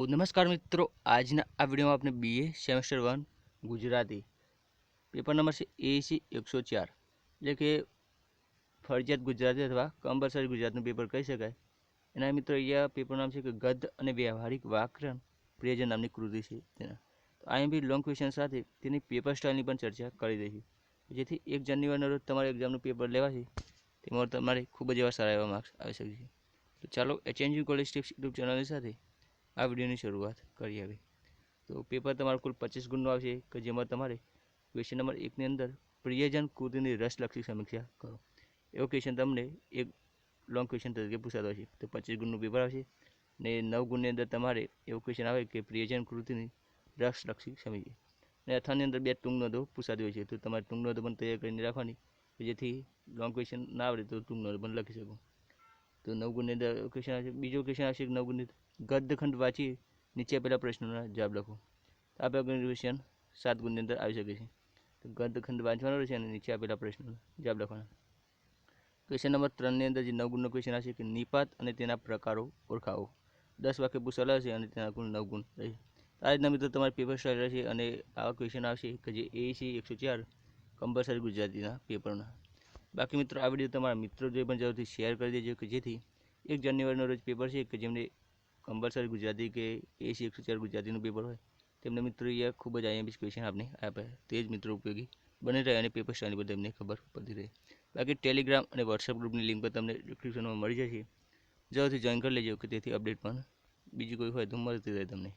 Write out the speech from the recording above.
તો નમસ્કાર મિત્રો, આજના આ વિડીયોમાં આપણે BA semester 1 Gujarati paper number છે એસી 104 એટલે કે ફરજિયાત ગુજરાતી અથવા કમ્પલસરી ગુજરાતનું પેપર કહી શકાય. એના મિત્રો અહીંયા પેપર નામ છે કે ગદ્ય અને વ્યવહારિક વ્યાકરણ પ્રિયજન નામની કૃતિ છે તેના. તો અહીં બી લોંગ ક્વેશ્ચન સાથે તેની પેપર સ્ટાઇલની પણ ચર્ચા કરી દઈશું, જેથી 1 જાન્યુઆરીના રોજ તમારે એક્ઝામનું પેપર લેવાશે તેમાં તમારે ખૂબ જ એવા સારા એવા માર્ક્સ આવી શકે છે. તો ચાલો એચએનજી કોલેજ ટિપ્સ યુટ્યુબ ચેનલની સાથે આ વિડીયોની શરૂઆત કરી હવે. તો પેપર તમારું કુલ 25 ગુણનું આવશે કે જેમાં તમારે ક્વેશ્ચન નંબર 1ની અંદર પ્રિયજન કૃતિની રસલક્ષી સમીક્ષા કરો એવો ક્વેશ્ચન તમને એક લોંગ ક્વેશ્ચન તરીકે પૂછાતો હશે. તો 25 ગુણનું પેપર આવશે ને 9 ગુણની અંદર તમારે એવો ક્વેશ્ચન આવે કે પ્રિયજન કૃતિની રસલક્ષી સમીક્ષા, અને અથાની અંદર 2 ટૂંક નોંધો પૂછાતી હોય છે. તો તમારે ટૂંક નોંધો પણ તૈયાર કરીને રાખવાની, જેથી લોંગ ક્વેશ્ચન ના આવડે તો ટૂંક નોંધો પણ લખી શકો. તો 9 ગુણની અંદર ક્વેશ્ચન આવશે. બીજો ક્વેશ્ચન આવશે 9 ગુણની ગદ્યખંડ વાંચી નીચે આપેલા પ્રશ્નોના જવાબ લખો. આ પ્રકારનું ક્વેશ્ચન 7 ગુણની અંદર આવી શકે છે. તો ગદ્યખંડ વાંચવાનો રહેશે અને નીચે આપેલા પ્રશ્નોના જવાબ લખવાના. ક્વેશ્ચન નંબર 3ની અંદર જે 9 ગુણનો ક્વેશ્ચન આવશે કે નિપાત અને તેના પ્રકારો ઓળખાવો. 10 વાક્ય પૂછેલા હશે અને તેના કુલ 9 ગુણ રહેશે. આ રીતના મિત્રો તમારે પેપર સ્ટાઇલ રહેશે અને આવા ક્વેશ્ચન આવશે કે જે એસી 104 કમ્પલસરી ગુજરાતીના પેપરના. બાકી મિત્રો આ વિડીયો તમારા મિત્રો જોઈ પણ જરૂરથી શેર કરી દેજો કે જેથી 1 જાન્યુઆરીનો રોજ પેપર છે કે જેમને કમ્પલસરી ગુજરાતી કે એસી 104 ગુજરાતીનું પેપર હોય તેમને મિત્રો અહીંયા ખૂબ જ આઈએમપી ક્વેશ્ચન આપણે આપ્યા, તે જ મિત્રો ઉપયોગી બની રહે અને પેપર સ્ટાઇલ પર તેમને ખબર પડતી રહે. બાકી ટેલિગ્રામ અને વોટ્સઅપ ગ્રુપની લિંક પર તમને ડિસ્ક્રિપ્શનમાં મળી જશે, જરૂરથી જોઈન કરી લેજો કે તેથી અપડેટ પણ બીજી કોઈ હોય તો મળતી રહે તમને.